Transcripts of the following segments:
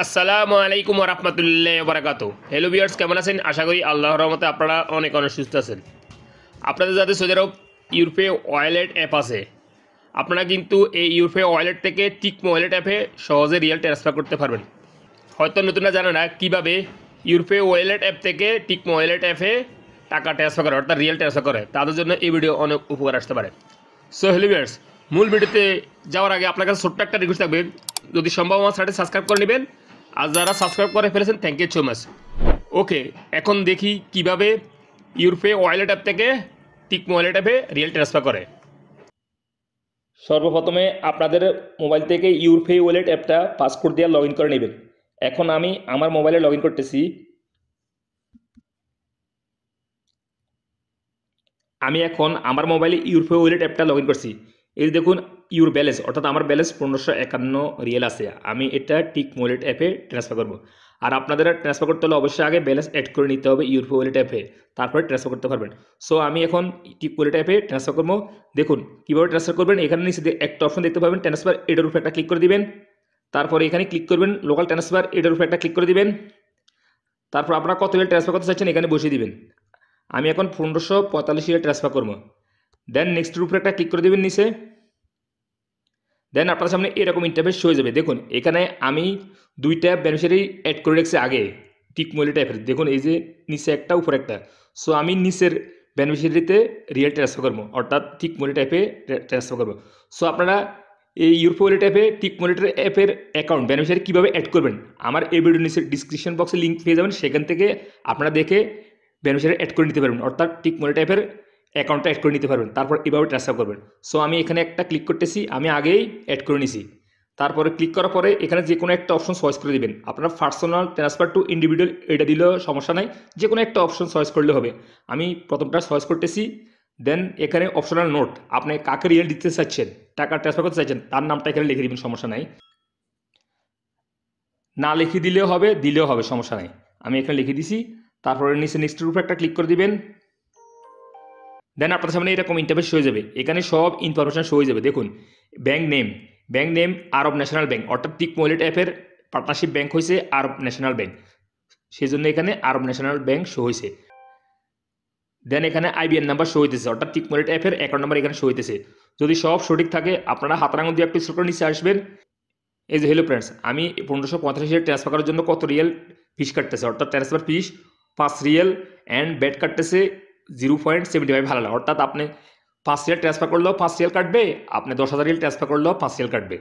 আসসালামু আলাইকুম রহমতুল্লাহ বারাকাত। Hello viewers, কেমন আছেন? আশা করি আল্লাহর রহমতে আপনারা অনেক সুস্থ আছেন। আপনাদের যাতে সৌদি আরব ইউরোপে ওয়ালেট অ্যাপ আছে, আপনারা কিন্তু এই ইউরোপে ওয়ালেট থেকে টিকমো ওয়ালেট অ্যাপে সহজে রিয়েল ট্রান্সফার করতে পারবেন। হয়তো নতুনরা জানে না কীভাবে ইউরোপে ওয়ালেট অ্যাপ থেকে টিকমো ওয়ালেট অ্যাপে টাকা ট্রান্সফার করে, অর্থাৎ রিয়েল ট্রান্সফার করে। তাদের জন্য এই ভিডিও অনেক উপকার আসতে পারে। সো হ্যালো ভিউয়ার্স, মূল ভিডিওতে যাওয়ার আগে আপনার কাছে ছোট্ট একটা রিকোয়েস্ট থাকবে, যদি সম্ভব আমার চ্যানেলটি সাবস্ক্রাইব করে নেবেন। আর যারা সাবস্ক্রাইব করে ফেলেছেন, থ্যাংক ইউ সো মাচ। ওকে, এখন দেখি কিভাবে ইউরোপে ওয়ালেট অ্যাপ থেকে টিকমো ওয়ালেট অ্যাপে রিয়েল ট্রান্সফার করে। সর্বপ্রথমে আপনাদের মোবাইল থেকে ইউরোপে ওয়ালেট অ্যাপটা পাসওয়ার্ড দিয়ে লগ ইন করে নেবেন। এখন আমি আমার মোবাইলে লগ ইন করতেছি। আমি এখন আমার মোবাইলে ইউরোপে ওয়ালেট অ্যাপটা লগ ইন করছি। এই দেখুন ইউর ব্যালেন্স, অর্থাৎ আমার ব্যালেন্স 1551 রিয়েল আছে। আমি এটা টিকমো ওয়ালেট অ্যাপে ট্রান্সফার করব। আর আপনাদের ট্রান্সফার করতে হলে অবশ্যই আগে ব্যালেন্স অ্যাড করে নিতে হবে ইউরোপে ওয়ালেট অ্যাপে, তারপরে ট্রান্সফার করতে পারবেন। সো আমি এখন টিকমো ওয়ালেট অ্যাপে ট্রান্সফার করবো। দেখুন কীভাবে ট্রান্সফার করবেন। এখানে নিচে একটা অপশন দেখতে পাবেন, ট্রান্সফার, এটার উপরে একটা ক্লিক করে দিবেন। তারপরে এখানে ক্লিক করবেন লোকাল ট্রান্সফার, এটার উপরে একটা ক্লিক করে দিবেন। তারপর আপনারা কত রিয়েল ট্রান্সফার করতে চাচ্ছেন এখানে বসিয়ে দিবেন। আমি এখন 1545 রিয়েল ট্রান্সফার করবো। দেন নেক্সটের উপরে একটা ক্লিক করে দেবেন নিচে। দেন আপনার সামনে এরকম ইন্টারফেস হয়ে যাবে। দেখুন এখানে আমি দুইটা বেনিফিশিয়ারি অ্যাড করে রেখেছি আগে টিকমো ওয়ালেট অ্যাপের। দেখুন এই যে নিচে একটা উপরে একটা। সো আমি নিচের বেনিফিশিয়ারিতে রিয়েল ট্রান্সফার করবো, অর্থাৎ টিকমো ওয়ালেট অ্যাপে ট্রান্সফার করবো। সো আপনারা এই ইউরোপে ওয়ালেট অ্যাপে টিকমো ওয়ালেট অ্যাপের অ্যাকাউন্ট বেনিফিশিয়ারি কীভাবে অ্যাড করবেন, আমার এই ভিডিও নিচে ডিসক্রিপশন বক্সে লিঙ্ক পেয়ে যাবেন। সেখান থেকে আপনারা দেখে বেনিফিশিয়ারি অ্যাড করে নিতে পারবেন, অর্থাৎ টিকমো ওয়ালেট অ্যাপের অ্যাকাউন্টটা অ্যাড করে নিতে পারবেন। তারপর এভাবে ট্রান্সফার করবেন। সো আমি এখানে একটা ক্লিক করতেছি, আমি আগেই অ্যাড করে নিছি। তারপরে ক্লিক করার পরে এখানে যে কোনো একটা অপশন চয়েস করে দিবেন। আপনার পার্সোনাল ট্রান্সফার টু ইন্ডিভিজুয়াল এটা দিলেও সমস্যা নাই, যে কোনো একটা অপশন চয়েস করলে হবে। আমি প্রথমটা চয়েস করতেছি। দেন এখানে অপশনাল নোট, আপনি কাকে রিয়েল দিতে চাচ্ছেন, টাকা ট্রান্সফার করতে চাইছেন, তার নামটা এখানে লিখে দিবেন, সমস্যা নাই। না লিখে দিলেও হবে, দিলেও হবে, সমস্যা নাই। আমি এখানে লিখে দিছি। তারপরে নিচে নেক্সটের উপরে একটা ক্লিক করে দিবেন। দেন আপনার সামনে এরকম ইন্টারফেস হয়ে যাবে। এখানে সব ইনফরমেশন শো হয়ে যাবে। দেখুন ব্যাংক নেম আরব ন্যাশনাল ব্যাংক, অর্থাৎ টিকমো ওয়ালেট অ্যাপের পার্টনারশিপ ব্যাংক হয়েছে আরব ন্যাশনাল ব্যাংক, সেই জন্য এখানে আরব ন্যাশনাল ব্যাংক শো হয়েছে। দেন এখানে আইবিএন নাম্বার শো হইতেছে, অর্থাৎ টিকমো ওয়ালেট অ্যাপের অ্যাকাউন্ট নাম্বার এখানে শো হইতেছে। যদি সব সঠিক থাকে আপনারা হাতের আঙুল দিয়ে একটু স্ক্রল করে নিচে আসবেন। এই যে হ্যালো ফ্রেন্ডস, আমি 1545 ট্রান্সফার করার জন্য কত রিয়েল ফিস কাটতেছে, অর্থাৎ transfer fees 5 riyal and VAT কাটতেছে 0.75 হালালা। অর্থাৎ আপনি 5 রিয়েল ট্রান্সফার করলেও 5 রিয়েল কাটবে, আপনি 10,000 রিয়েল ট্রান্সফার করলেও 5 রিয়েল কাটবে,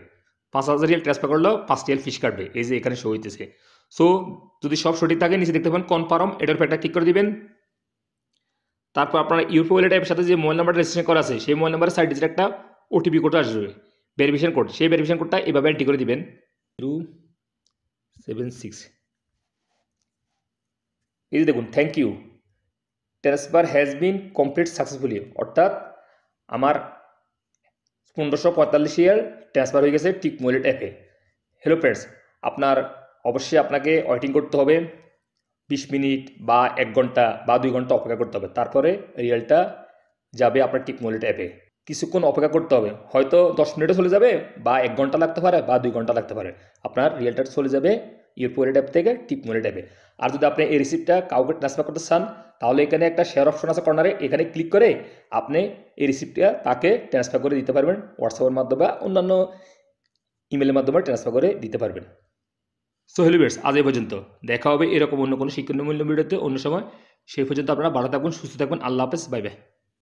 5,000 রিয়েল ট্রান্সফার করলেও 5 রিয়েল ফিস কাটবে। এই যে এখানে শো হইতেছে। সো যদি সব সঠিক থাকে নিচে দেখতে পাবেন কনফার্ম, এটার উপর একটা ক্লিক করে দিবেন। তারপর আপনার ইউরোপে ওয়ালেট অ্যাপের সাথে যে মোবাইল নাম্বারটা রেজিস্ট্রেশন করা আছে, সেই মোবাইল নাম্বারের 6 ডিজিট একটা ওটিপি কোড আসবে, ভেরিফিকেশন কোড। সেই ভেরিফিকেশন কোডটা এভাবে এন্ট্রি করে দিবেন 276। এই যে দেখুন thank you transfer has been complete successfully, অর্থাৎ আমার 1545 রিয়াল ট্রান্সফার হয়ে গেছে টিকমো ওয়ালেট অ্যাপে। হ্যালো ফ্রেন্ডস, অবশ্যই আপনাকে ওয়েটিং করতে হবে 20 মিনিট বা 1 ঘন্টা বা 2 ঘন্টা অপেক্ষা করতে হবে। তারপরে রিয়ালটা যাবে আপনার টিকমো ওয়ালেট অ্যাপে। কিছুক্ষণ অপেক্ষা করতে হবে, হয়তো 10 মিনিটে চলে যাবে বা 1 ঘন্টা লাগতে পারে বা 2 ঘন্টা লাগতে পারে। আপনার রিয়ালটা চলে যাবে ইউরোপে ওয়ালেট অ্যাপ থেকে টিকমো ওয়ালেট অ্যাপে। আর যদি আপনি এই রিসিপ্টটা কাউকে ট্রান্সফার করতে চান, তাহলে এখানে একটা শেয়ার অপশন আছে কর্নারে, এখানে ক্লিক করে আপনি এই রিসিপ্টটা তাকে ট্রান্সফার করে দিতে পারবেন। হোয়াটসঅ্যাপের মাধ্যমে বা অন্যান্য ইমেলের মাধ্যমে ট্রান্সফার করে দিতে পারবেন। সো হ্যালো ভিউয়ার্স, আজ এই পর্যন্ত। দেখা হবে এরকম অন্য কোনো শিক্ষণীয় ভিডিওতে অন্য সময়। সেই পর্যন্ত আপনারা ভালো থাকবেন, সুস্থ থাকবেন। আল্লাহ হাফেজ, বাই বাই।